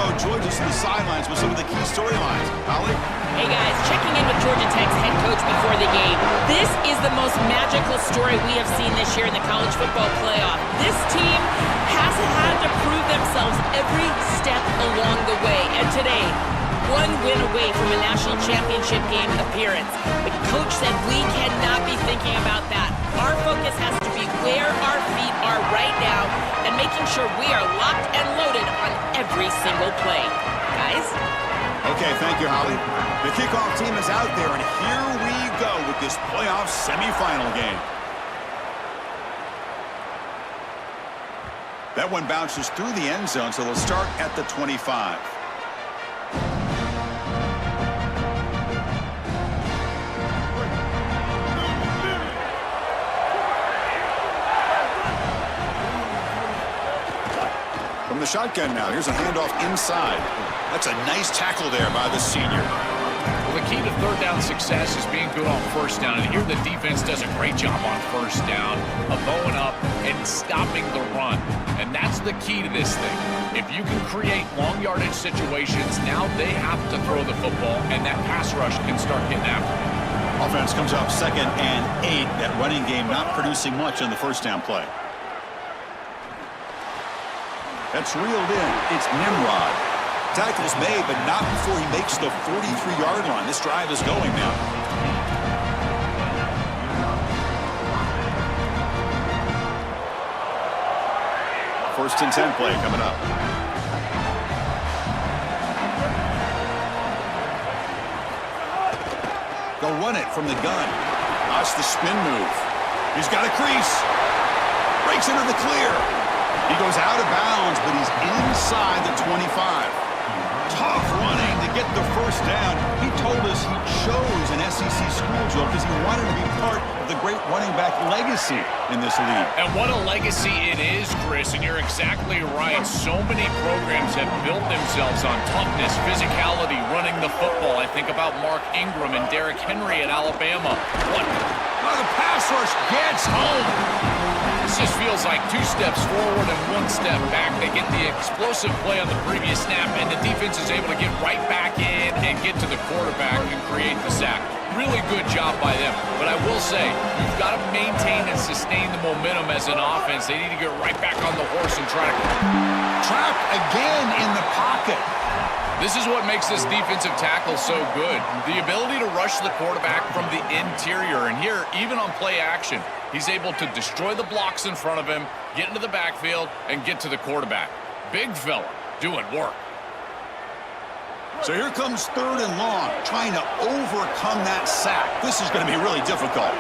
Road joins us on the sidelines with some of the key storylines. Holly? Hey guys, checking in with Georgia Tech's head coach before the game. This is the most magical story we have seen this year in the college football playoff. This team has had to prove themselves every step along the way. And today, one win away from a national championship game appearance. The coach said we cannot be thinking about that. Our focus has to be where our feet are right now and making sure we are locked and loaded on every single play. Guys? Okay, thank you, Holly. The kickoff team is out there, and here we go with this playoff semifinal game. That one bounces through the end zone, so they'll start at the 25. From the shotgun now, here's a handoff inside. That's a nice tackle there by the senior. Well, the key to third down success is being good on first down. And here the defense does a great job on first down of bowing up and stopping the run. And that's the key to this thing. If you can create long yardage situations, now they have to throw the football, and that pass rush can start getting after it. Offense comes up 2nd and 8. That running game not producing much on the first down play. That's reeled in. It's Nimrod. Tackle's made, but not before he makes the 43-yard line. This drive is going now. First and 10 play coming up. They'll run it from the gun. That's the spin move. He's got a crease. Breaks into the clear. He goes out of bounds, but he's inside the 25. Tough running to get the first down. He told us he chose an SEC school, Joe, because he wanted to be part of the great running back legacy in this league. And what a legacy it is, Chris, and you're exactly right. So many programs have built themselves on toughness, physicality, running the football. I think about Mark Ingram and Derrick Henry at Alabama. The pass rush gets home. This just feels like 2 steps forward and 1 step back. They get the explosive play on the previous snap, and the defense is able to get right back in and get to the quarterback and create the sack. Really good job by them. But I will say, you've got to maintain and sustain the momentum as an offense. They need to get right back on the horse and try to trap again in the pocket. This is what makes this defensive tackle so good. The ability to rush the quarterback from the interior. And here, even on play action, he's able to destroy the blocks in front of him, get into the backfield, and get to the quarterback. Big fella doing work. So here comes 3rd and long, trying to overcome that sack. This is going to be really difficult.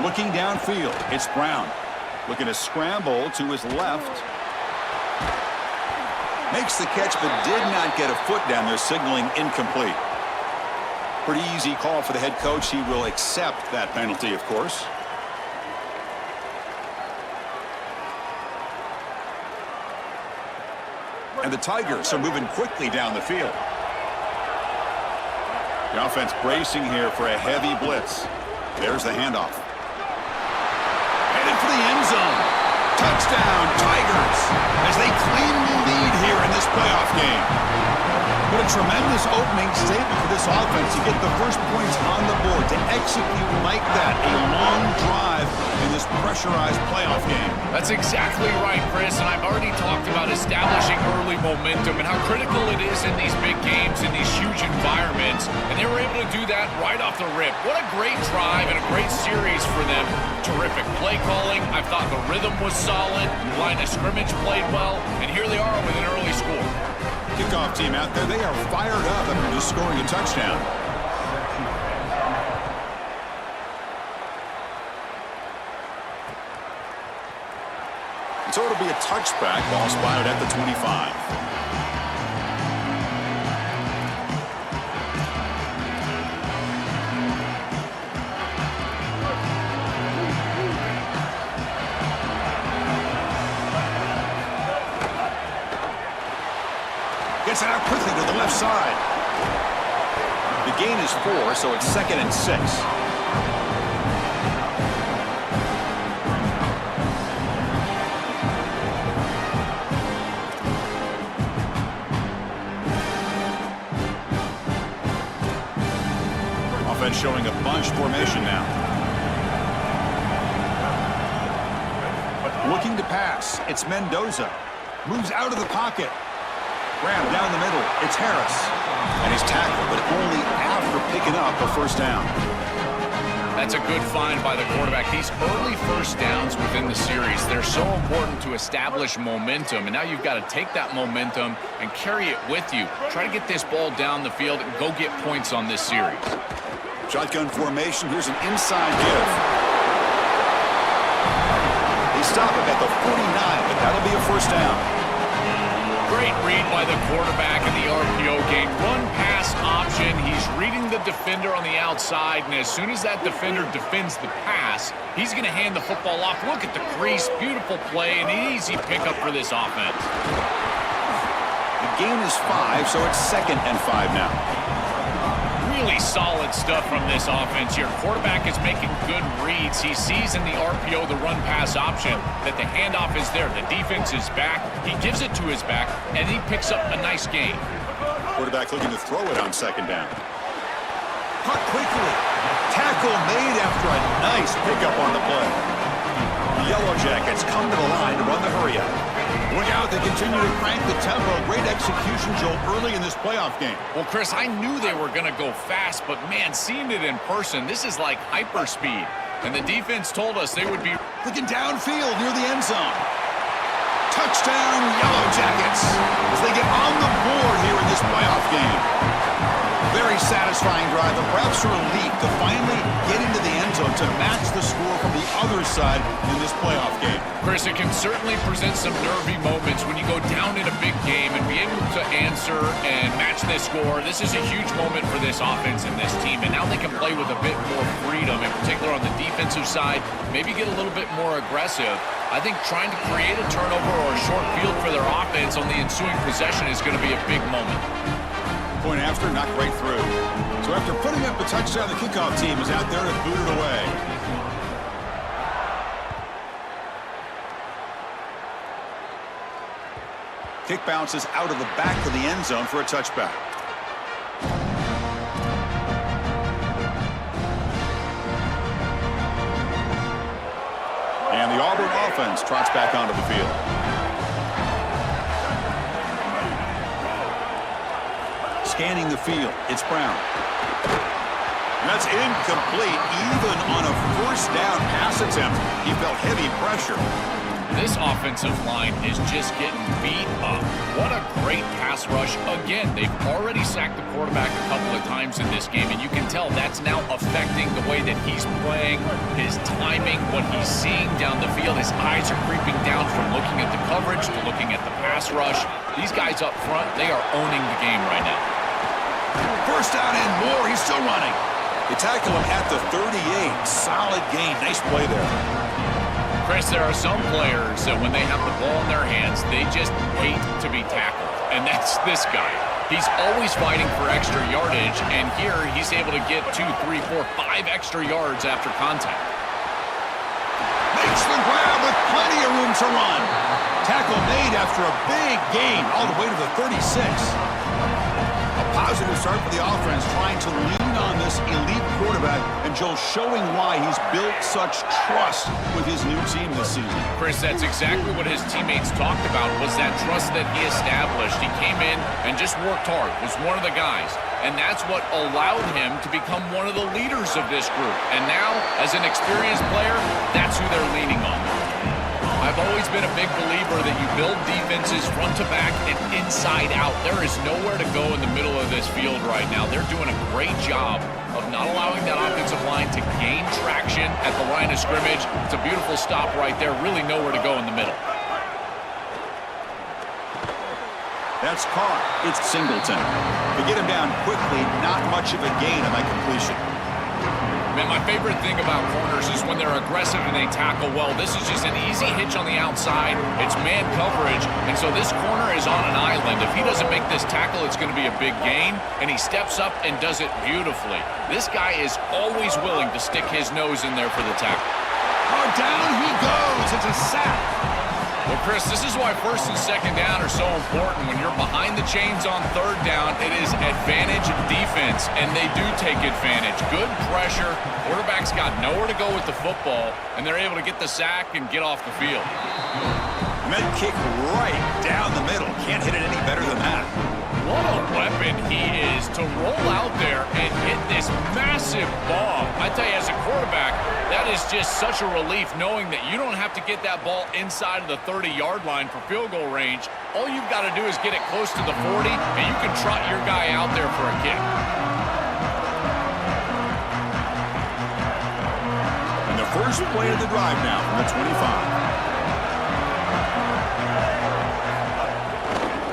Looking downfield, it's Brown. Looking to scramble to his left. Makes the catch, but did not get a foot down there, signaling incomplete. Pretty easy call for the head coach. He will accept that penalty, of course. And the Tigers are moving quickly down the field. The offense bracing here for a heavy blitz. There's the handoff. Headed for the end zone. Touchdown, Tigers, as they claim the lead here in this playoff game. What a tremendous opening statement for this offense to get the first points on the board, to execute like that, a long drive in this pressurized playoff game. That's exactly right, Chris, and I've already talked about establishing early momentum and how critical it is in these big games, in these huge environments, and they were able to do that right off the rip. What a great drive and a great series for them. Terrific play calling. I thought the rhythm was solid. Line of scrimmage played well, and here they are with an early score. Kickoff team out there, they are fired up after just scoring a touchdown. So it'll be a touchback, ball spotted at the 25. Gets it out quickly to the left side. The gain is 4, so it's 2nd and 6. showing a bunch formation now. Looking to pass. It's Mendoza. Moves out of the pocket. Grab down the middle. It's Harris. And he's tackled, but only after picking up a first down. That's a good find by the quarterback. These early first downs within the series, they're so important to establish momentum. And now you've got to take that momentum and carry it with you. Try to get this ball down the field and go get points on this series. Shotgun formation. Here's an inside give. They stop him at the 49, but that'll be a first down. Great read by the quarterback in the RPO game. Run pass option. He's reading the defender on the outside, and as soon as that defender defends the pass, he's going to hand the football off. Look at the crease. Beautiful play, and an easy pickup for this offense. The gain is 5, so it's 2nd and 5 now. Really solid stuff from this offense here. Quarterback is making good reads. He sees in the RPO, the run pass option, that the handoff is there. The defense is back. He gives it to his back, and he picks up a nice gain. Quarterback looking to throw it on 2nd down. Caught quickly. Tackle made after a nice pickup on the play. The Yellow Jackets come to the line to run the hurry up. Look out, they continue to crank the tempo. Great execution, Joel, early in this playoff game. Well, Chris, I knew they were going to go fast, but man, seeing it in person, this is like hyperspeed. And the defense told us they would be looking downfield near the end zone. Touchdown, Yellow Jackets, as they get on the board here in this playoff game. Very satisfying drive, and perhaps a relief to finally get into the end zone to match the score from the other side in this playoff game. Chris, it can certainly present some nervy moments when you go down in a big game and be able to answer and match this score. This is a huge moment for this offense and this team, and now they can play with a bit more freedom, in particular on the defensive side, maybe get a little bit more aggressive. I think trying to create a turnover or a short field for their offense on the ensuing possession is going to be a big moment. Point after, knocked right through. So after putting up a touchdown, the kickoff team is out there to boot it away. Kick bounces out of the back of the end zone for a touchback. And the Auburn offense trots back onto the field. Scanning the field, it's Brown. And that's incomplete, even on a first down pass attempt. He felt heavy pressure. This offensive line is just getting beat up. What a great pass rush. Again, they've already sacked the quarterback a couple of times in this game, and you can tell that's now affecting the way that he's playing, his timing, what he's seeing down the field. His eyes are creeping down from looking at the coverage to looking at the pass rush. These guys up front, they are owning the game right now. First down and more. He's still running. They tackle him at the 38. Solid gain. Nice play there. Chris, there are some players that when they have the ball in their hands, they just hate to be tackled. And that's this guy. He's always fighting for extra yardage, and here he's able to get 2, 3, 4, 5 extra yards after contact. Makes the grab with plenty of room to run. Tackle made after a big gain all the way to the 36. Positive start for the offense, trying to lean on this elite quarterback, and Joel showing why he's built such trust with his new team this season. Chris, that's exactly what his teammates talked about, was that trust that he established. He came in and just worked hard, was one of the guys, and that's what allowed him to become one of the leaders of this group. And now, as an experienced player, that's who they're leaning on. I've always been a big believer that you build defenses front to back and inside out. There is nowhere to go in the middle of this field right now. They're doing a great job of not allowing that offensive line to gain traction at the line of scrimmage. It's a beautiful stop right there. Really nowhere to go in the middle. That's caught. It's Singleton. To get him down quickly, not much of a gain on that completion. Man, my favorite thing about corners is when they're aggressive and they tackle well. This is just an easy hitch on the outside. It's man coverage, and so this corner is on an island. If he doesn't make this tackle, it's going to be a big gain, and he steps up and does it beautifully. This guy is always willing to stick his nose in there for the tackle. Oh, down he goes. It's a sack. Well, Chris, this is why first and second down are so important. When you're behind the chains on third down, it is advantage defense, and they do take advantage. Good pressure. Quarterback's got nowhere to go with the football, and they're able to get the sack and get off the field. Med kick right down the middle. Can't hit it any better than that. What a weapon he is to roll out there and hit this massive bomb. I tell you, as a quarterback, that is just such a relief knowing that you don't have to get that ball inside of the 30-yard line for field goal range. All you've got to do is get it close to the 40, and you can trot your guy out there for a kick. And the first play of the drive now from the 25.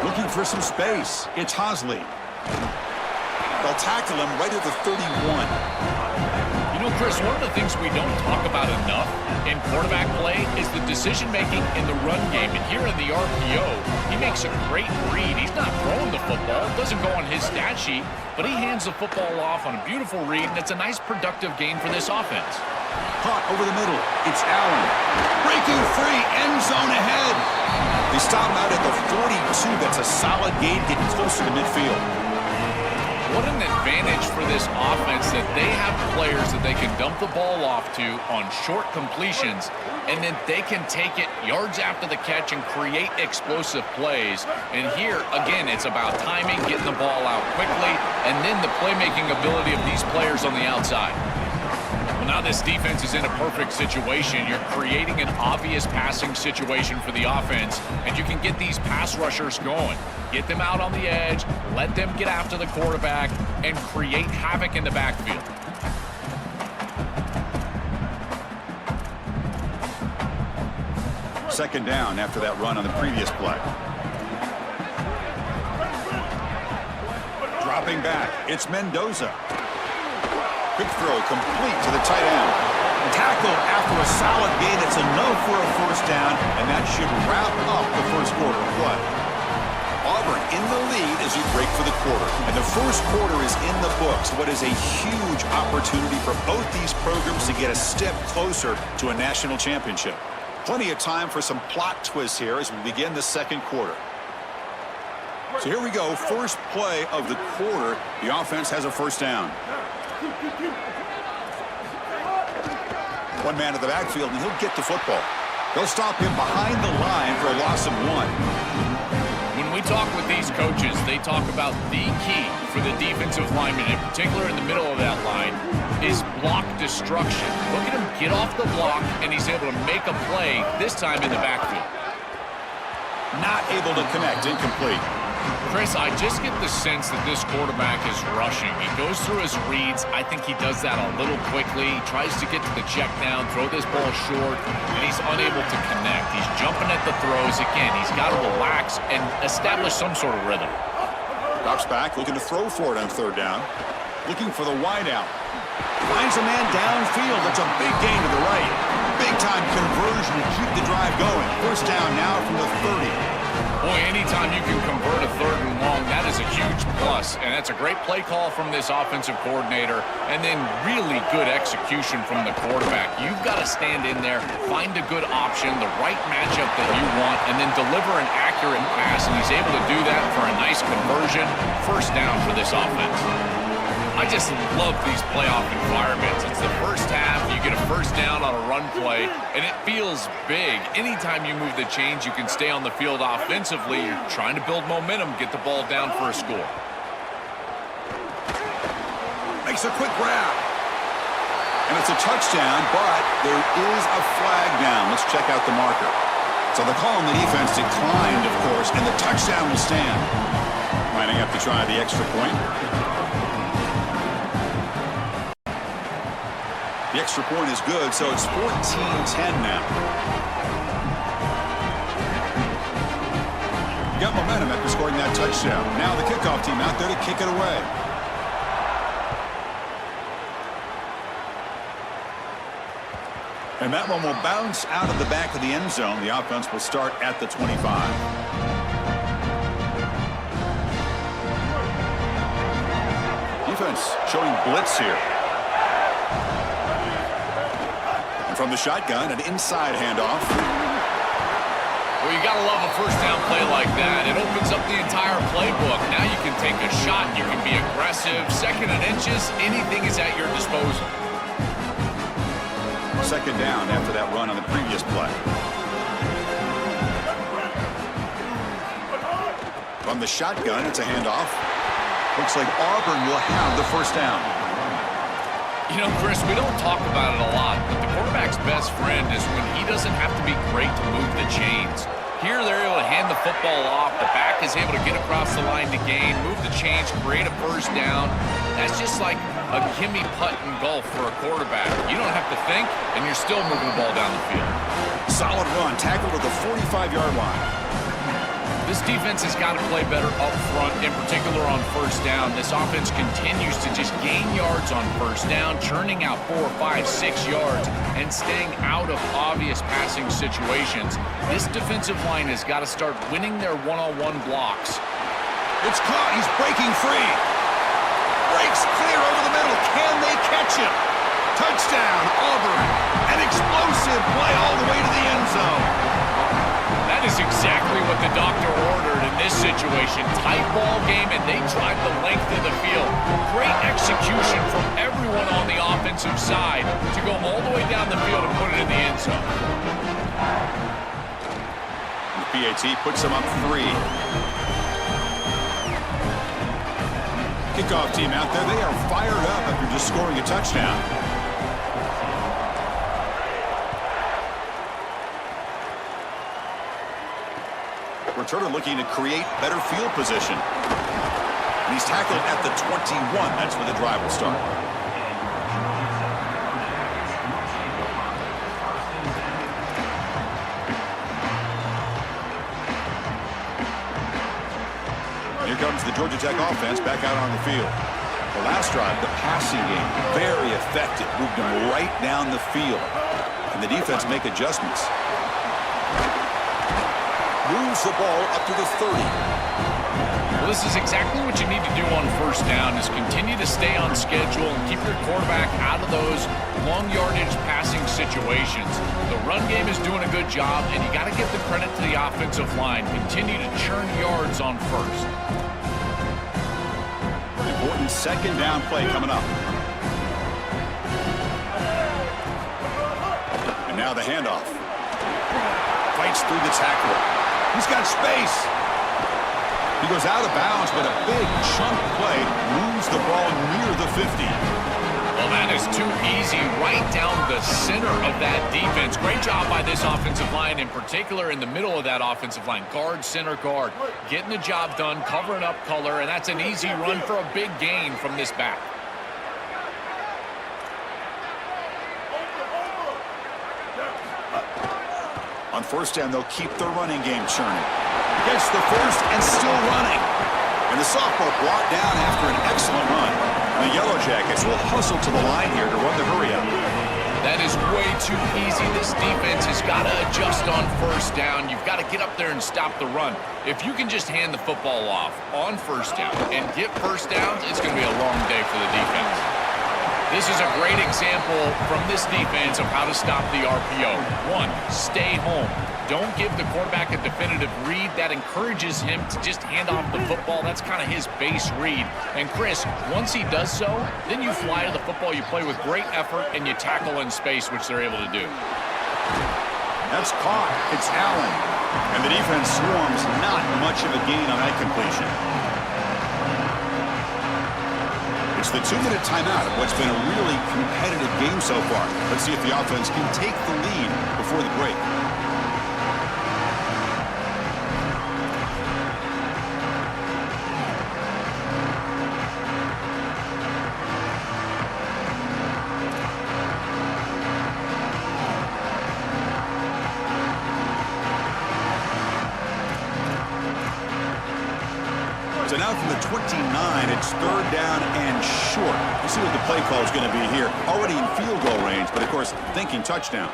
Looking for some space. It's Hosley. They'll tackle him right at the 31. You know, Chris, one of the things we don't talk about enough in quarterback play is the decision-making in the run game. And here in the RPO, he makes a great read. He's not throwing the football. It doesn't go on his stat sheet, but he hands the football off on a beautiful read, and it's a nice productive gain for this offense. Caught over the middle. It's Allen. Breaking free. End zone ahead. They stop him out at the 42. That's a solid gain, getting closer to midfield. What an advantage for this offense that they have players that they can dump the ball off to on short completions, and then they can take it yards after the catch and create explosive plays. And here, again, it's about timing, getting the ball out quickly, and then the playmaking ability of these players on the outside. Well, now this defense is in a perfect situation. You're creating an obvious passing situation for the offense, and you can get these pass rushers going. Get them out on the edge, let them get after the quarterback, and create havoc in the backfield. Second down after that run on the previous play. Dropping back, it's Mendoza. Quick throw complete to the tight end. Tackled after a solid gain. It's enough for a first down, and that should wrap up the first quarter of play. Auburn in the lead as we break for the quarter. And the first quarter is in the books. What is a huge opportunity for both these programs to get a step closer to a national championship. Plenty of time for some plot twists here as we begin the second quarter. So here we go. First play of the quarter. The offense has a first down. One man at the backfield, and he'll get the football. They'll stop him behind the line for a loss of 1. When we talk with these coaches, they talk about the key for the defensive lineman, in particular in the middle of that line, is block destruction. Look at him get off the block, and he's able to make a play, this time in the backfield. Not able to connect, incomplete. Chris, I just get the sense that this quarterback is rushing. He goes through his reads. I think he does that a little quickly. He tries to get to the check down, throw this ball short, and he's unable to connect. He's jumping at the throws. Again, he's got to relax and establish some sort of rhythm. Drops back, looking to throw for it on third down. Looking for the wide out. Finds a man downfield. That's a big gain to the right. Big-time conversion to keep the drive going. First down now from the 30. Boy, anytime you can convert a third and long, that is a huge plus. And that's a great play call from this offensive coordinator. And then really good execution from the quarterback. You've got to stand in there, find a good option, the right matchup that you want, and then deliver an accurate pass. And he's able to do that for a nice conversion. First down for this offense. I just love these playoff environments. It's the first half. You get a first down on a run play, and it feels big. Anytime you move the chains, you can stay on the field offensively. You're trying to build momentum, get the ball down for a score. Makes a quick grab. And it's a touchdown, but there is a flag down. Let's check out the marker. So the call on the defense declined, of course, and the touchdown will stand. Lining up to try the extra point. The extra point is good, so it's 14-10 now. You got momentum after scoring that touchdown. Now the kickoff team out there to kick it away. And that one will bounce out of the back of the end zone. The offense will start at the 25. Defense showing blitz here. From the shotgun, an inside handoff. Well, you got to love a first down play like that. It opens up the entire playbook. Now you can take a shot. You can be aggressive. Second and inches, anything is at your disposal. Second down after that run on the previous play. From the shotgun, it's a handoff. Looks like Auburn will have the first down. You know, Chris, we don't talk about it a lot, but the quarterback's best friend is when he doesn't have to be great to move the chains. Here, they're able to hand the football off. The back is able to get across the line to gain, move the chains, create a first down. That's just like a gimme putt in golf for a quarterback. You don't have to think, and you're still moving the ball down the field. Solid run, tackled at the 45-yard line. This defense has got to play better up front, in particular on first down. This offense continues to just gain yards on first down, churning out 4, 5, 6 yards, and staying out of obvious passing situations. This defensive line has got to start winning their one-on-one blocks. It's caught. He's breaking free. Breaks clear over the middle. Can they catch him? Touchdown, Auburn. An explosive play all the way to the end zone. That is exactly what the doctor ordered in this situation. Tight ball game, and they drive the length of the field. Great execution from everyone on the offensive side to go all the way down the field and put it in the end zone. The PAT puts them up 3. Kickoff team out there. They are fired up after just scoring a touchdown. Returner looking to create better field position. And he's tackled at the 21. That's where the drive will start. Here comes the Georgia Tech offense back out on the field. The last drive, the passing game, very effective. Moved them right down the field. And the defense make adjustments. Moves the ball up to the 30. Well, this is exactly what you need to do on first down, is continue to stay on schedule and keep your quarterback out of those long yardage passing situations. The run game is doing a good job, and you got to give the credit to the offensive line. Continue to churn yards on first. Important second down play coming up. And now the handoff. Fights through the tackle. He's got space. He goes out of bounds, but a big chunk play moves the ball near the 50. Well, that is too easy right down the center of that defense. Great job by this offensive line, in particular in the middle of that offensive line. Guard, center guard, getting the job done, covering up color, and that's an easy run for a big gain from this back. On first down, they'll keep the running game churning. Gets the first and still running. And the sophomore brought down after an excellent run. The Yellow Jackets will hustle to the line here to run the hurry-up. That is way too easy. This defense has got to adjust on first down. You've got to get up there and stop the run. If you can just hand the football off on first down and get first downs, it's going to be a long day for the defense. This is a great example from this defense of how to stop the RPO. 1, stay home. Don't give the quarterback a definitive read. That encourages him to just hand off the football. That's kind of his base read. And Chris, once he does so, then you fly to the football. You play with great effort, and you tackle in space, which they're able to do. That's caught. It's Allen. And the defense swarms. Not much of a gain on that completion. It's the 2-minute timeout of what's been a really competitive game so far. Let's see if the offense can take the lead before the break. So now from the 29, it's third down and short. Let's see what the play call is going to be here. Already in field goal range, but of course, thinking touchdown.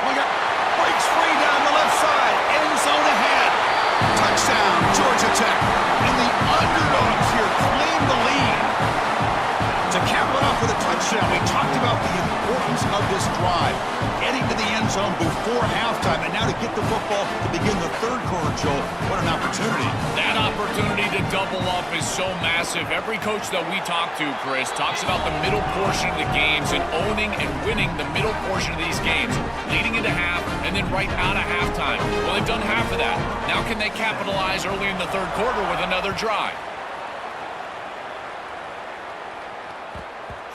Look out. Breaks free down the left side. End zone ahead. Touchdown, Georgia Tech. And the underdogs here claim the lead. To cap it off with a touchdown, we talked about the importance of this drive. Getting to the end zone before halftime, and now to get the football to begin the third quarter, Joel. What an opportunity. That opportunity to double up is so massive. Every coach that we talk to, Chris, talks about the middle portion of the games and owning and winning the middle portion of these games, leading into half and then right out of halftime. Well, they've done half of that. Now can they capitalize early in the third quarter with another drive?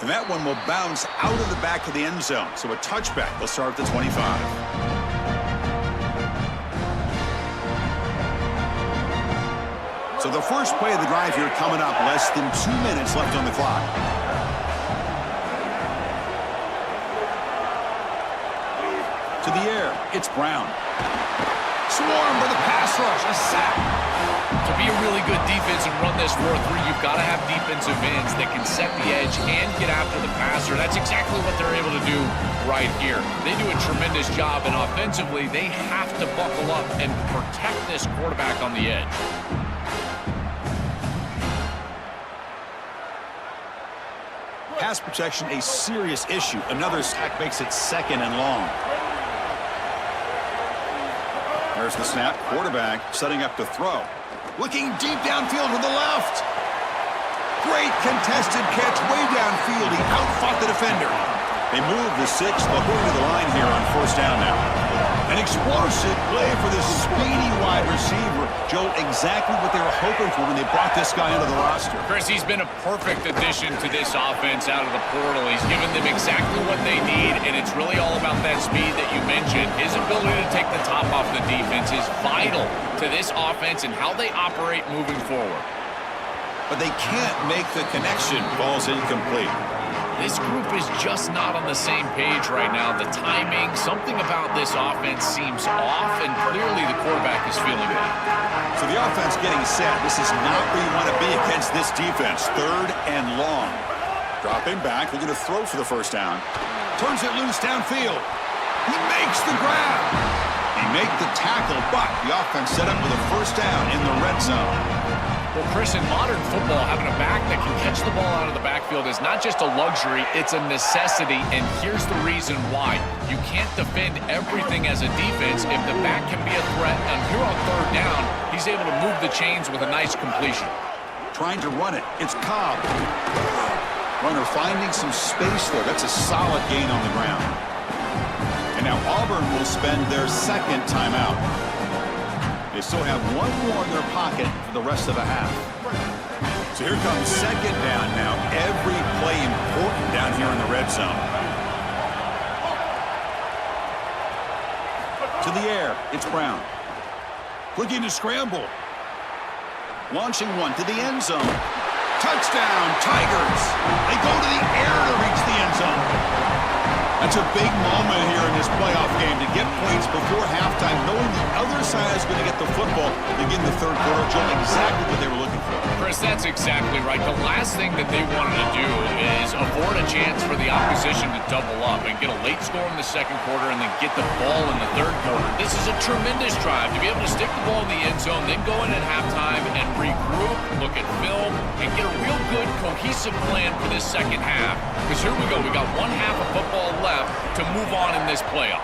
And that one will bounce out of the back of the end zone. So a touchback. They'll start at the 25. So the first play of the drive here coming up. Less than 2 minutes left on the clock. To the air. It's Brown. Swarmed by the pass rush. A sack. To be a really good defense and run this 4-3, you've got to have defensive ends that can set the edge and get after the passer. That's exactly what they're able to do right here. They do a tremendous job, and offensively, they have to buckle up and protect this quarterback on the edge. Pass protection, a serious issue. Another sack makes it 2nd and long. There's the snap. Quarterback setting up to throw. Looking deep downfield to the left. Great contested catch way downfield. He outfought the defender. They move the 6. They'll go to the line here on 1st down now. An explosive play for this speedy wide receiver. Joe, exactly what they were hoping for when they brought this guy into the roster. Chris, he's been a perfect addition to this offense out of the portal. He's given them exactly what they need, and it's really all about that speed that you mentioned. His ability to take the top off the defense is vital to this offense and how they operate moving forward. But they can't make the connection. Ball's incomplete. This group is just not on the same page right now. The timing, something about this offense seems off, and clearly the quarterback is feeling it. So the offense getting set. This is not where you want to be against this defense. 3rd and long. Dropping back, looking to throw for the 1st down. Turns it loose downfield. He makes the grab. He made the tackle, but the offense set up with a 1st down in the red zone. Well, Chris, in modern football, having a back that can catch the ball out of the backfield is not just a luxury, it's a necessity, and here's the reason why. You can't defend everything as a defense if the back can be a threat, and here on 3rd down, he's able to move the chains with a nice completion. Trying to run it. It's Cobb. Runner finding some space there. That's a solid gain on the ground. And now Auburn will spend their 2nd timeout. They still have 1 more in their pocket for the rest of the half. So here comes 2nd down now. Every play important down here in the red zone. To the air, it's Brown. Looking to scramble. Launching one to the end zone. Touchdown, Tigers. They go to the air to reach the end zone. That's a big moment here in this playoff game to get points before halftime, knowing the other side is going to get the football to begin the 3rd quarter. Joe, exactly what they were looking for. Chris, that's exactly right. The last thing that they wanted to do is afford a chance for the opposition to double up and get a late score in the 2nd quarter and then get the ball in the 3rd quarter. This is a tremendous drive to be able to stick the ball in the end zone, then go in at halftime and regroup, look at film, and get a real good cohesive plan for this 2nd half. Because here we go. We got 1 half of football left to move on in this playoff.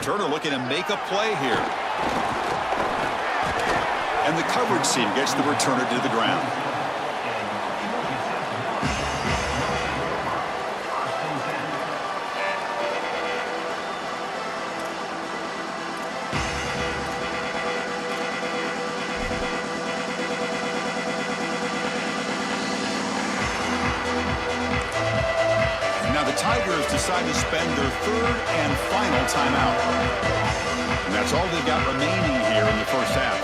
Turner looking to make a play here. And the coverage team gets the returner to the ground. Tigers decide to spend their 3rd and final timeout. And that's all they've got remaining here in the 1st half.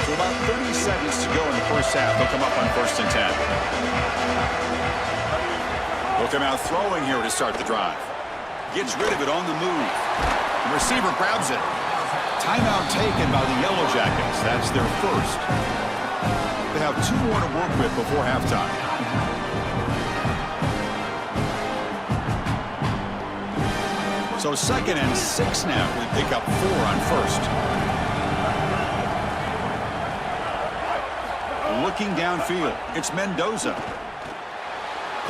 So about 30 seconds to go in the 1st half. They'll come up on 1st and 10. They'll come out throwing here to start the drive. Gets rid of it on the move. The receiver grabs it. Timeout taken by the Yellow Jackets. That's their 1st. They have 2 more to work with before halftime. So 2nd and 6 now. We pick up 4 on first. Looking downfield, it's Mendoza.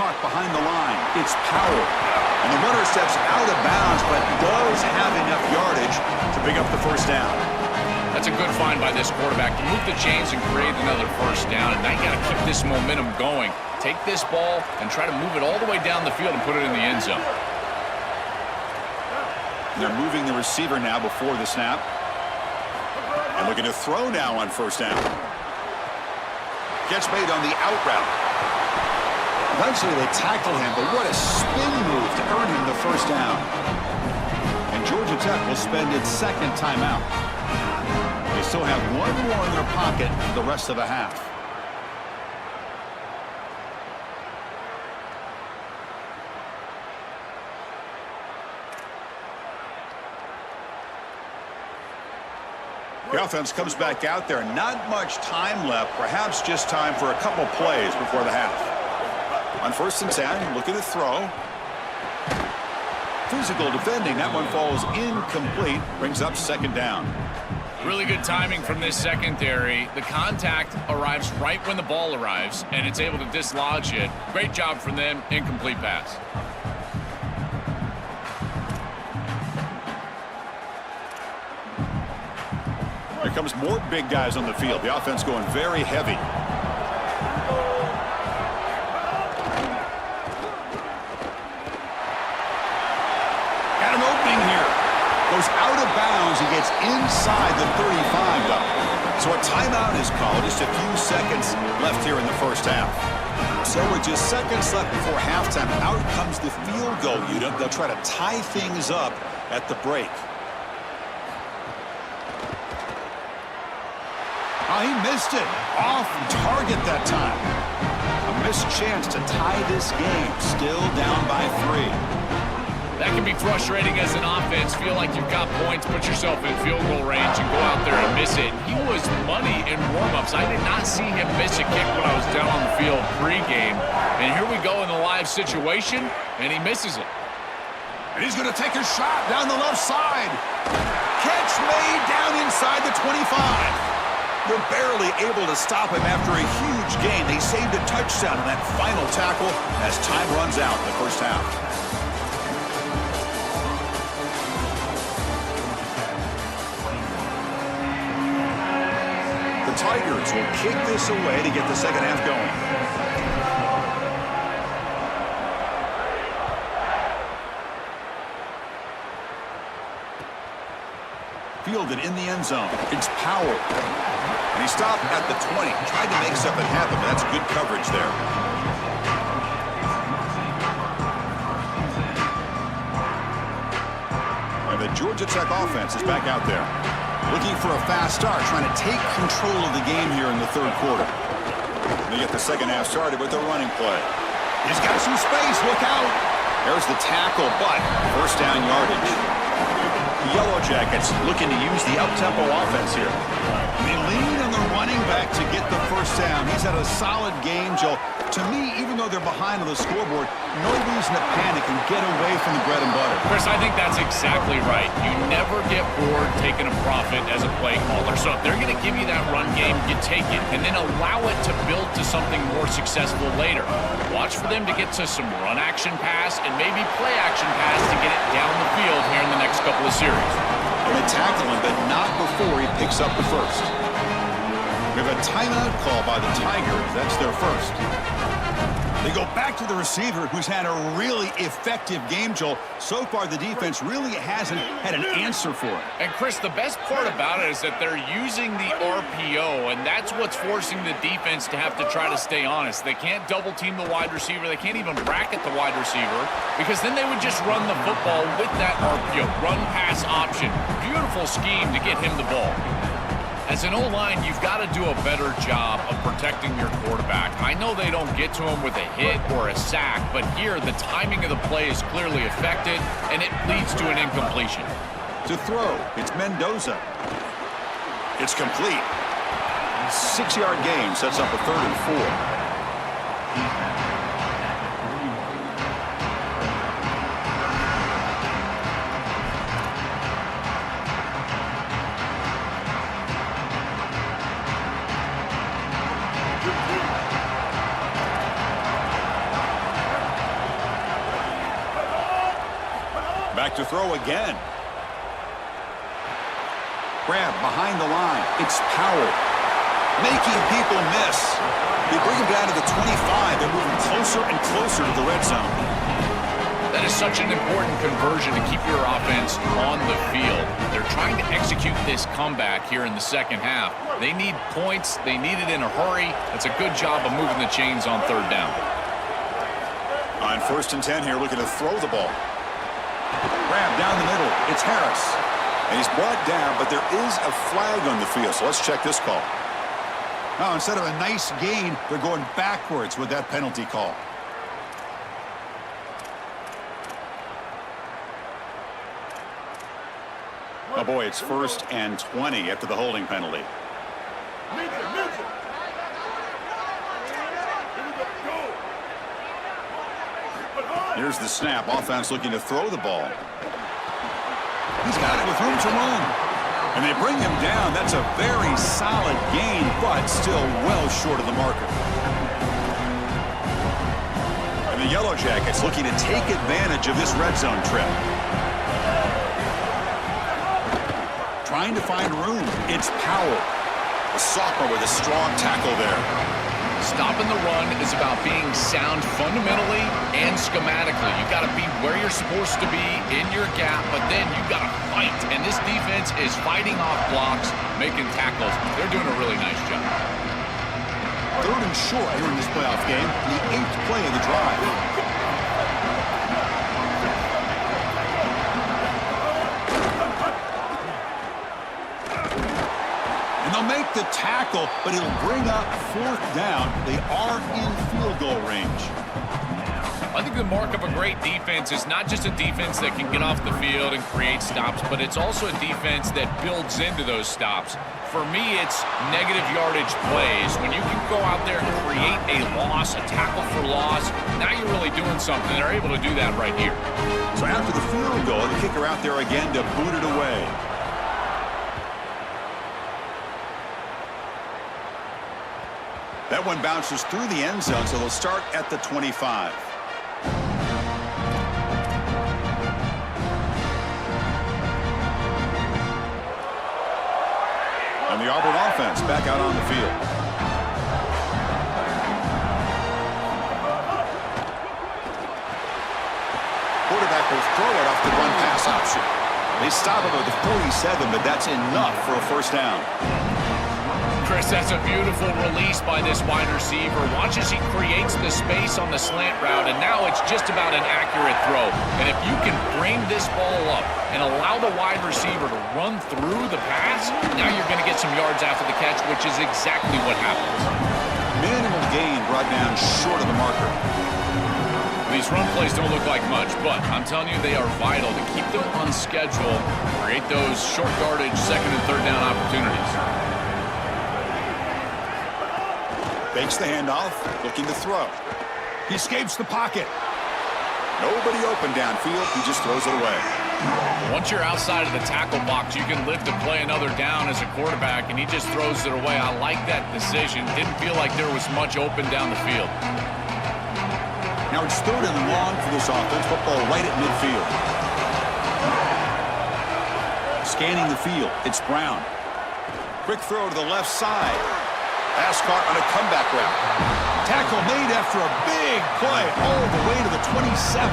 Caught behind the line, it's Powell. And the runner steps out of bounds, but does have enough yardage to pick up the first down. That's a good find by this quarterback to move the chains and create another first down. And now you got to keep this momentum going. Take this ball and try to move it all the way down the field and put it in the end zone. They're moving the receiver now before the snap. And looking to throw now on first down. Catch made on the out route. Eventually they tackle him, but what a spin move to earn him the first down. And Georgia Tech will spend its 2nd timeout. They still have 1 more in their pocket for the rest of the half. The offense comes back out there. Not much time left. Perhaps just time for a couple plays before the half. On 1st and 10, looking to throw. Physical defending. That one falls incomplete. Brings up 2nd down. Really good timing from this secondary. The contact arrives right when the ball arrives, and it's able to dislodge it. Great job from them. Incomplete pass. Here comes more big guys on the field. The offense going very heavy. Got an opening here. Goes out of bounds. He gets inside the 35, though. So a timeout is called. Just a few seconds left here in the first half. So with just seconds left before halftime, out comes the field goal unit. They'll try to tie things up at the break. Oh, he missed it. Off target that time. A missed chance to tie this game. Still down by 3. That can be frustrating as an offense. Feel like you've got points, put yourself in field goal range, and go out there and miss it. He was money in warm-ups. I did not see him miss a kick when I was down on the field pregame. And here we go in the live situation, and he misses it. And he's going to take a shot down the left side. Catch made down inside the 25. They're barely able to stop him after a huge gain. They saved a touchdown on that final tackle as time runs out in the first half. The Tigers will kick this away to get the second half going. Fielded in the end zone. It's Powell. And he stopped at the 20. Tried to make something happen, but that's good coverage there. And the Georgia Tech offense is back out there. Looking for a fast start, trying to take control of the game here in the 3rd quarter. They get the second half started with their running play. He's got some space. Look out. There's the tackle, but first down yardage. The Yellow Jackets looking to use the up-tempo offense here. They lean on the running back to get the first down. He's had a solid game, Joe. To me, even though they're behind on the scoreboard, no reason to panic and get away from the bread and butter. Chris, I think that's exactly right. You never get bored taking a profit as a play caller. So if they're going to give you that run game, you take it and then allow it to build to something more successful later. Watch for them to get to some run action pass and maybe play action pass to get it down the field here in the next couple of series. And they tackle him, but not before he picks up the first. We have a timeout call by the Tigers. That's their first. They go back to the receiver, who's had a really effective game, Joel. So far, the defense really hasn't had an answer for it. And, Chris, the best part about it is that they're using the RPO, and that's what's forcing the defense to have to try to stay honest. They can't double-team the wide receiver. They can't even bracket the wide receiver because then they would just run the football with that RPO, run-pass option. Beautiful scheme to get him the ball. As an O-line, you've got to do a better job of protecting your quarterback. I know they don't get to him with a hit or a sack, but here the timing of the play is clearly affected, and it leads to an incompletion. To throw, it's Mendoza. It's complete. 6-yard gain sets up a 3rd and 4. back to throw again. Grab behind the line. It's Powell. Making people miss. They bring him down to the 25. They're moving closer and closer to the red zone. That is such an important conversion to keep your offense on the field. They're trying to execute this comeback here in the second half. They need points. They need it in a hurry. It's a good job of moving the chains on third down. On 1st and 10 here, looking to throw the ball. Grab down the middle. It's Harris. And he's brought down, but there is a flag on the field. So let's check this call. Now, instead of a nice gain, they're going backwards with that penalty call. Oh, boy, it's 1st and 20 after the holding penalty. Here's the snap. Offense looking to throw the ball. He's got it with room to run. And they bring him down. That's a very solid gain, but still well short of the marker. And the Yellow Jackets looking to take advantage of this red zone trip. Trying to find room. It's Powell. The sophomore with a strong tackle there. Stopping the run is about being sound fundamentally and schematically. You got to be where you're supposed to be in your gap, but then you got to fight. And this defense is fighting off blocks, making tackles. They're doing a really nice job. 3rd and short here in this playoff game. The 8th play of the drive. They'll make the tackle, but he'll bring up 4th down. They are in field goal range. I think the mark of a great defense is not just a defense that can get off the field and create stops, but it's also a defense that builds into those stops. For me, it's negative yardage plays. When you can go out there and create a loss, a tackle for loss, now you're really doing something. They're able to do that right here. So after the field goal, the kicker out there again to boot it away. That one bounces through the end zone, so they'll start at the 25. And the Auburn offense back out on the field. Quarterback will throw it off the run-pass option. They stop him at the 47, but that's enough for a 1st down. Chris, that's a beautiful release by this wide receiver. Watch as he creates the space on the slant route, and now it's just about an accurate throw. And if you can frame this ball up and allow the wide receiver to run through the pass, now you're going to get some yards after the catch, which is exactly what happens. Minimal gain brought down short of the marker. These run plays don't look like much, but I'm telling you they are vital to keep them on schedule, create those short yardage 2nd and 3rd down opportunities. Fakes the handoff, looking to throw. He escapes the pocket. Nobody open downfield. He just throws it away. Once you're outside of the tackle box, you can live to play another down as a quarterback, and he just throws it away. I like that decision. Didn't feel like there was much open down the field. Now it's 3rd and long for this offense. Football right at midfield. Scanning the field. It's Brown. Quick throw to the left side. Pass caught on a comeback route. Tackle made after a big play all the way to the 27.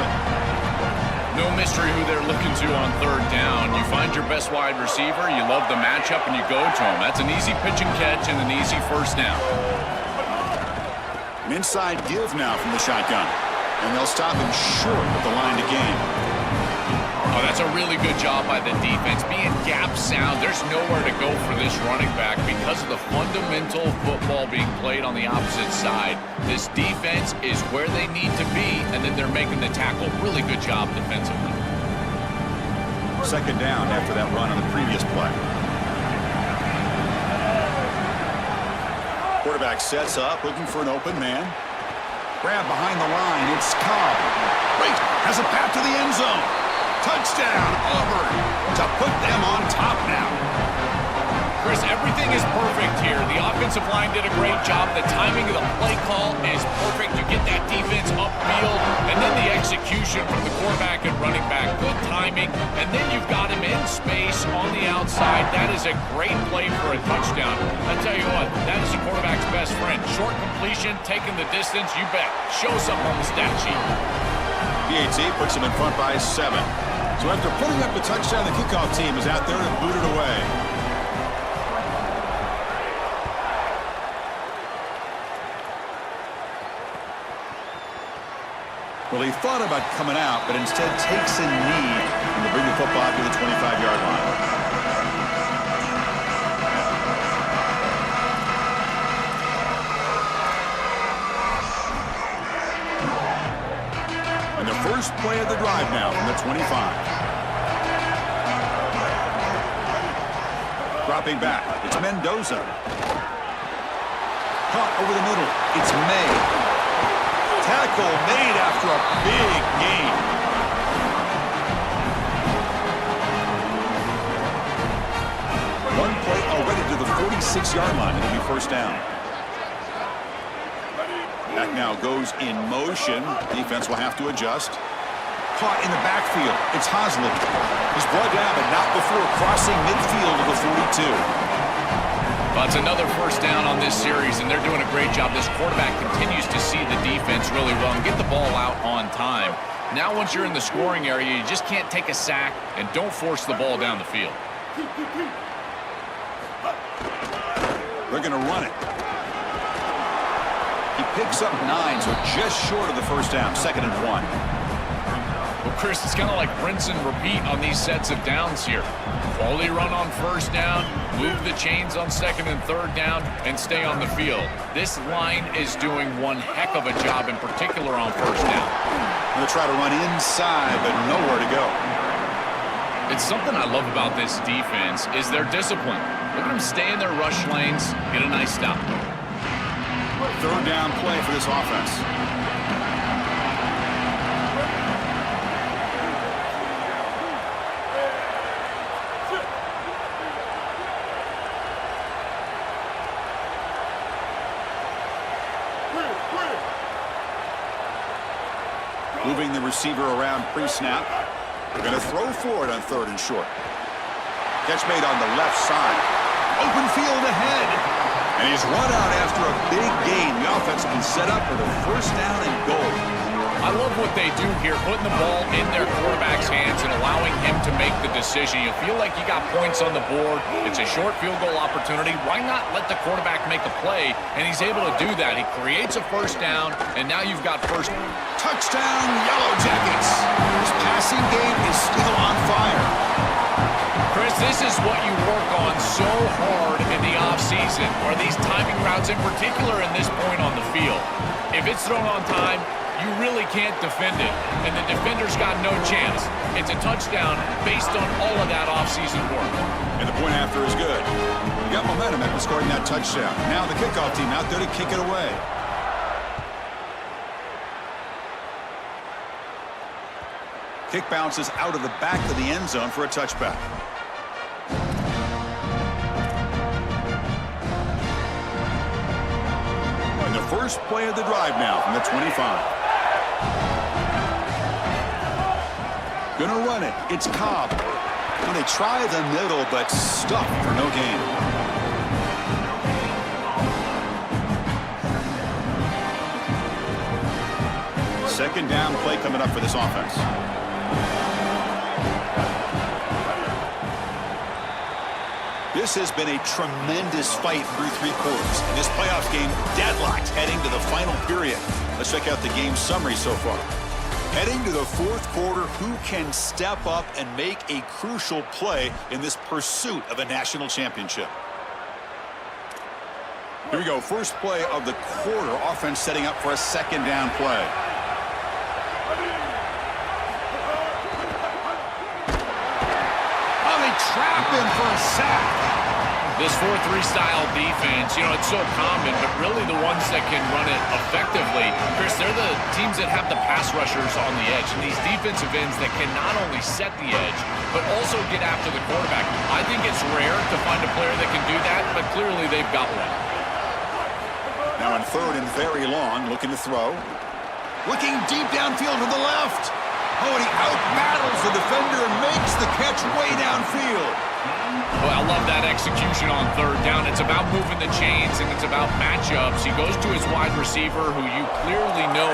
No mystery who they're looking to on 3rd down. You find your best wide receiver, you love the matchup, and you go to him. That's an easy pitch and catch and an easy 1st down. An inside give now from the shotgun. And they'll stop him short of the line to gain. Oh, that's a really good job by the defense. Being gap sound, there's nowhere to go for this running back because of the fundamental football being played on the opposite side. This defense is where they need to be, and then they're making the tackle. Really good job defensively. 2nd down after that run on the previous play. Quarterback sets up, looking for an open man. Grab behind the line. It's Cobb. Right, has a path to the end zone. Touchdown, Auburn, to put them on top now. Chris, everything timing is perfect here. The offensive line did a great job. The timing of the play call is perfect. You get that defense upfield, and then the execution from the quarterback and running back. Good timing, and then you've got him in space on the outside. That is a great play for a touchdown. I tell you what, that is a quarterback's best friend. Short completion, taking the distance, you bet. Shows up on the stat sheet. PAT puts him in front by 7. So after putting up the touchdown, the kickoff team is out there and booted away. Well, he thought about coming out, but instead takes a knee and to bring the football to the 25-yard line. And the first play of the drive now from the 25. Dropping back, it's Mendoza. Caught over the middle, it's May. Tackle made after a big gain. One play already to the 46-yard line. It'll be first down. Back now goes in motion. Defense will have to adjust. Caught in the backfield. It's Hosley. He's brought down, but not before crossing midfield of the 42. Well, it's another first down on this series, and they're doing a great job. This quarterback continues to see the defense really well and get the ball out on time. Now, once you're in the scoring area, you just can't take a sack and don't force the ball down the field. They're going to run it. He picks up 9, so just short of the first down. 2nd and 1. Well, Chris, it's kind of like rinse and repeat on these sets of downs here. Quality run on first down, move the chains on 2nd and 3rd down, and stay on the field. This line is doing one heck of a job, in particular on first down. Going to try to run inside, but nowhere to go. It's something I love about this defense is their discipline. Look at them stay in their rush lanes, get a nice stop. 3rd down play for this offense. Moving the receiver around pre-snap. They're going to throw for it on 3rd and short. Catch made on the left side. Open field ahead. And he's run out after a big gain. The offense will be set up for the first down and goal. I love what they do here, putting the ball in their quarterback's hands and allowing him to make the decision. You feel like you got points on the board. It's a short field goal opportunity. Why not let the quarterback make a play? And he's able to do that. He creates a first down, and now you've got first. Touchdown, Yellow Jackets. His passing game is still on fire. Chris, this is what you work on so hard in the offseason, are these timing routes, in particular in this point on the field. If it's thrown on time, you really can't defend it, and the defender's got no chance. It's a touchdown based on all of that offseason work. And the point after is good. You got momentum after scoring that touchdown. Now the kickoff team out there to kick it away. Kick bounces out of the back of the end zone for a touchback. And the first play of the drive now from the 25. Gonna run it. It's Cobb. And they try the middle, but stuffed for no gain. Second down play coming up for this offense. This has been a tremendous fight through 3 quarters. And this playoff game deadlocked heading to the final period. Let's check out the game summary so far. Heading to the 4th quarter, who can step up and make a crucial play in this pursuit of a national championship? Here we go. First play of the quarter. Offense setting up for a 2nd down play. Oh, they trap him for a sack. This 4-3 style defense, you know, it's so common, but really the ones that can run it effectively, Chris, they're the teams that have the pass rushers on the edge, and these defensive ends that can not only set the edge, but also get after the quarterback. I think it's rare to find a player that can do that, but clearly they've got one. Now on 3rd and very long, looking to throw. Looking deep downfield to the left. Oh, and he out-battles the defender and makes the catch way downfield. Well, I love that execution on 3rd down. It's about moving the chains, and it's about matchups. He goes to his wide receiver, who you clearly know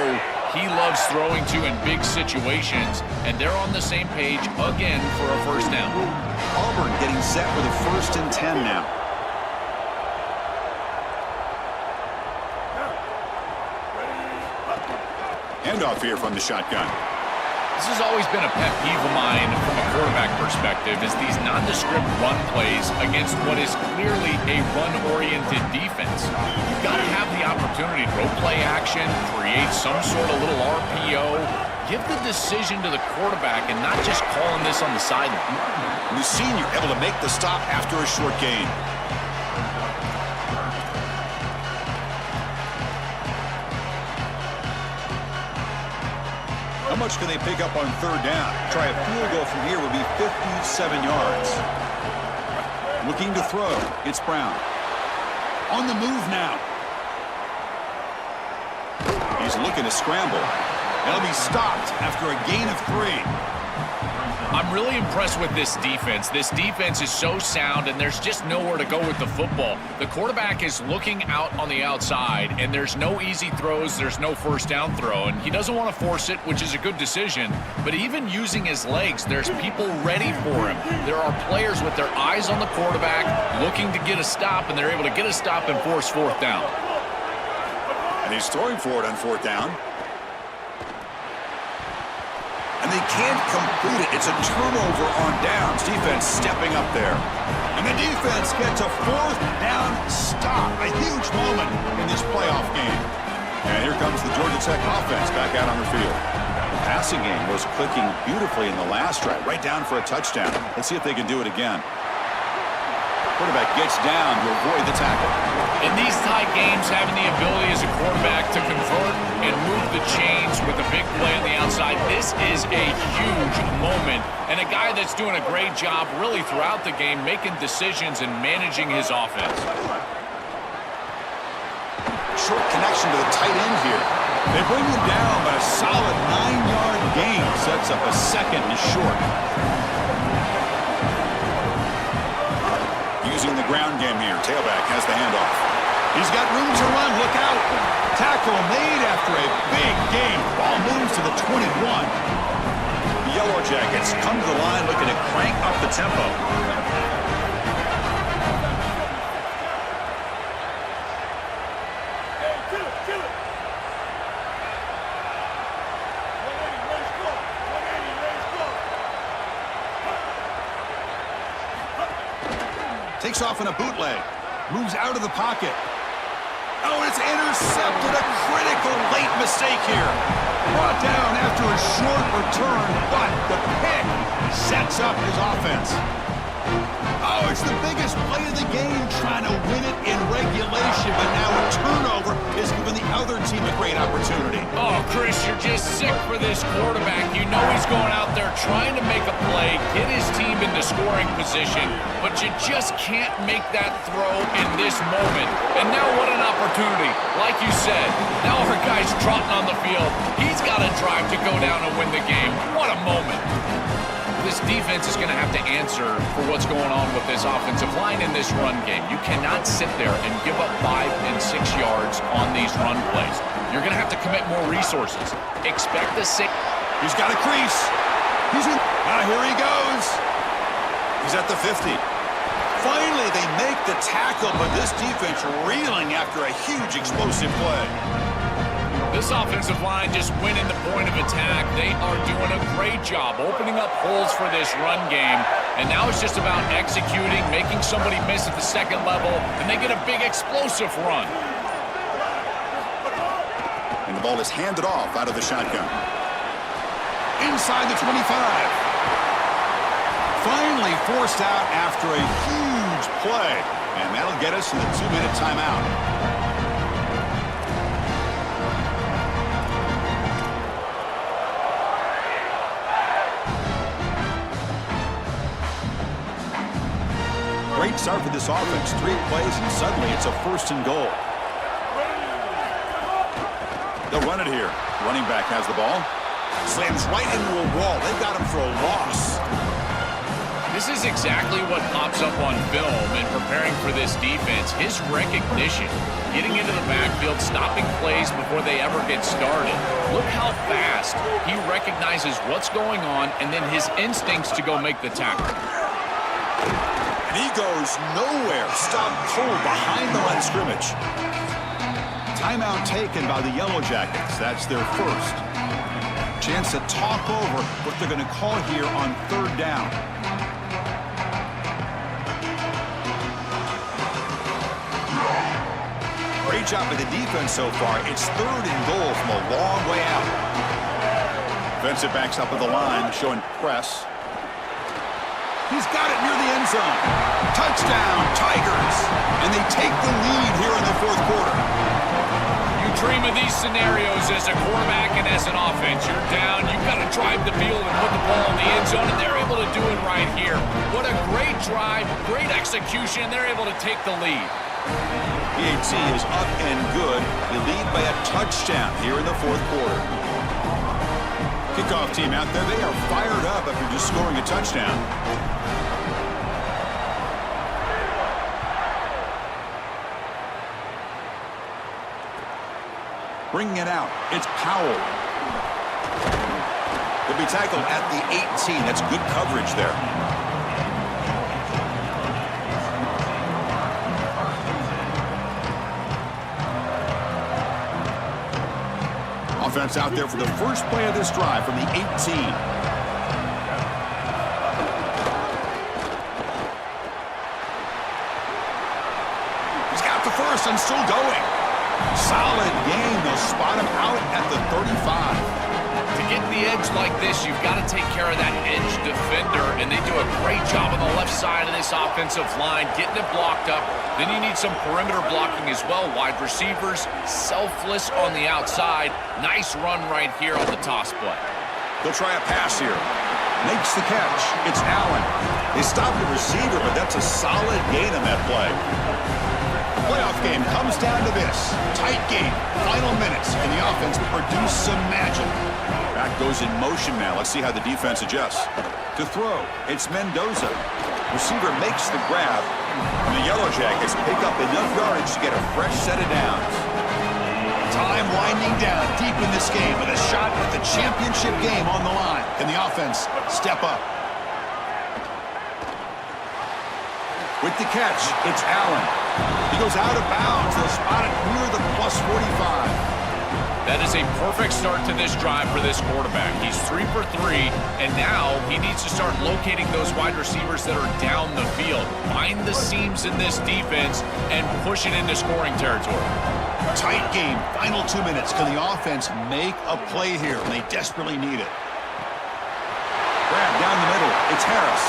he loves throwing to in big situations, and they're on the same page again for a 1st down. Auburn getting set with a 1st and 10 now. Handoff here from the shotgun. This has always been a pet peeve of mine from a quarterback perspective, is these nondescript run plays against what is clearly a run-oriented defense. You've got to have the opportunity to throw play action, create some sort of little RPO, give the decision to the quarterback and not just calling this on the sideline. We've seen you're able to make the stop after a short gain. How much can they pick up on 3rd down? Try a field goal from here would be 57 yards. Looking to throw. It's Brown. On the move now. He's looking to scramble. They'll be stopped after a gain of 3. I'm really impressed with this defense. This defense is so sound, and there's just nowhere to go with the football. The quarterback is looking out on the outside, and there's no easy throws. There's no 1st down throw, and he doesn't want to force it, which is a good decision. But even using his legs, there's people ready for him. There are players with their eyes on the quarterback looking to get a stop, and they're able to get a stop and force 4th down. And he's throwing for it on 4th down. And they can't complete it. It's a turnover on downs. Defense stepping up there. And the defense gets a 4th down stop. A huge moment in this playoff game. And here comes the Georgia Tech offense back out on the field. The passing game was clicking beautifully in the last drive. Right down for a touchdown. Let's see if they can do it again. Quarterback gets down to avoid the tackle. In these tight games, having the ability as a quarterback to convert and move the chains with a big play on the outside, this is a huge moment. And a guy that's doing a great job really throughout the game, making decisions and managing his offense. Short connection to the tight end here. They bring him down, but a solid 9-yard gain sets up a 2nd and short. Using the ground game here. Tailback has the handoff. He's got room to run. Look out. Tackle made after a big gain. Ball moves to the 21. The Yellow Jackets come to the line looking to crank up the tempo. Takes off in a bootleg. Moves out of the pocket. Oh, it's intercepted. A critical late mistake here. Brought down after a short return, but the pick sets up his offense. Oh, it's the biggest play of the game, trying to win it in regulation, but now a turnover is giving the other team a great opportunity. Oh, Chris, you're just sick for this quarterback. You know he's going out there trying to make a play, get his team into scoring position, but you just can't make that throw in this moment. And now what an opportunity. Like you said, now our guy's trotting on the field. He's got a drive to go down and win the game. What a moment. This defense is going to have to answer for what's going on with this offensive line in this run game. You cannot sit there and give up 5 and 6 yards on these run plays. You're going to have to commit more resources. Expect the same. He's got a crease. He's in. Here he goes. He's at the 50. Finally, they make the tackle, but this defense reeling after a huge explosive play. This offensive line just winning the point of attack. They are doing a great job opening up holes for this run game. And now it's just about executing, making somebody miss at the second level, and they get a big explosive run. And the ball is handed off out of the shotgun. Inside the 25. Finally forced out after a huge play. And that'll get us to the 2-minute timeout. Great start for this offense. 3 plays, and suddenly it's a 1st and goal. They'll run it here. Running back has the ball. Slams right into a wall. They've got him for a loss. This is exactly what pops up on film in preparing for this defense. His recognition, getting into the backfield, stopping plays before they ever get started. Look how fast he recognizes what's going on and then his instincts to go make the tackle. And he goes nowhere. Stop cold behind the line of scrimmage. Timeout taken by the Yellow Jackets. That's their first. Chance to talk over what they're going to call here on 3rd down. Great job by the defense so far. It's 3rd and goal from a long way out. Defensive backs up at the line, showing press. He's got it near the end zone. Touchdown, Tigers. And they take the lead here in the 4th quarter. You dream of these scenarios as a quarterback and as an offense. You're down, you've got to drive the field and put the ball in the end zone, and they're able to do it right here. What a great drive, great execution, and they're able to take the lead. PAT is up and good. They lead by a touchdown here in the 4th quarter. Kickoff team out there. They are fired up after just scoring a touchdown. Bringing it out. It's Powell. He'll be tackled at the 18. That's good coverage there. Offense out there for the first play of this drive from the 18. He's got the first and still going. Solid game. They'll spot him out at the 35. To get the edge like this, you've got to take care of that edge defender, and they do a great job on the left side of this offensive line, getting it blocked up. Then you need some perimeter blocking as well. Wide receivers, selfless on the outside. Nice run right here on the toss play. They'll try a pass here. Makes the catch. It's Allen. They stopped the receiver, but that's a solid gain on that play. The playoff game comes down to this. Tight game, final minutes, and the offense produced some magic. Back goes in motion now. Let's see how the defense adjusts. To throw, it's Mendoza. Receiver makes the grab. And the Yellow Jackets pick up enough yardage to get a fresh set of downs. Time winding down deep in this game with a shot at the championship game on the line. Can the offense step up? With the catch, it's Allen. He goes out of bounds. They'll spot it near the +45. That is a perfect start to this drive for this quarterback. He's 3 for 3, and now he needs to start locating those wide receivers that are down the field. Find the seams in this defense and push it into scoring territory. Tight game, final 2 minutes. Can the offense make a play here? And they desperately need it. Grab down the middle. It's Harris.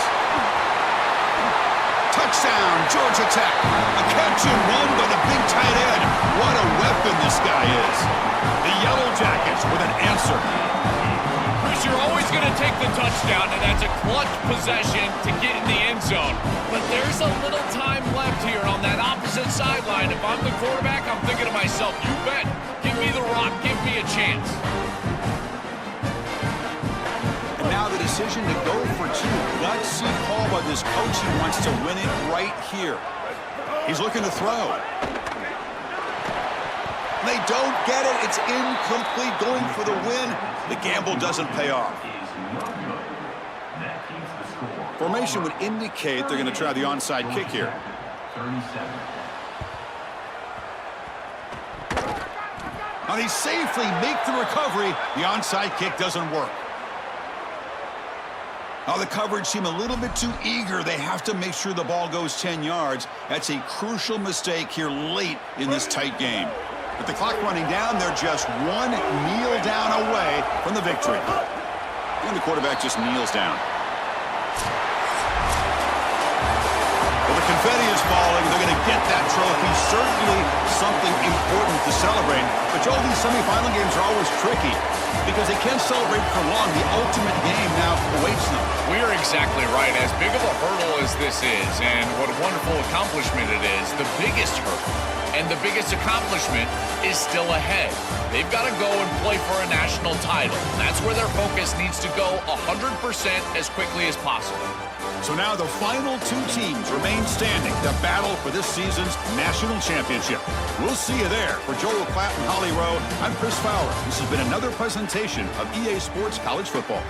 Touchdown, Georgia Tech. A catch and run by the big tight end. What a weapon this guy is. The Yellow Jackets with an answer. Chris, you're always going to take the touchdown, and that's a clutch possession to get in the end zone. But there's a little time left here on that opposite sideline. If I'm the quarterback, I'm thinking to myself, you bet. Give me the rock. Give me a chance. And now the decision to go for 2. Gutsy call by this coach. He wants to win it right here. He's looking to throw. They don't get it. It's incomplete. Going for the win. The gamble doesn't pay off. Formation would indicate they're going to try the onside kick here. Now they safely make the recovery. The onside kick doesn't work. Now the coverage seem a little bit too eager. They have to make sure the ball goes 10 yards. That's a crucial mistake here late in this tight game. With the clock running down, they're just one kneel down away from the victory. And the quarterback just kneels down. Well, the confetti is falling. They're going to certainly something important to celebrate. But, Joel, these semifinal games are always tricky because they can't celebrate for long. The ultimate game now awaits them. We are exactly right. As big of a hurdle as this is, and what a wonderful accomplishment it is, the biggest hurdle and the biggest accomplishment is still ahead. They've got to go and play for a national title. That's where their focus needs to go 100% as quickly as possible. So now the final two teams remain standing to battle for this season's national championship. We'll see you there. For Joel Klatt and Holly Rowe, I'm Chris Fowler. This has been another presentation of EA Sports College Football.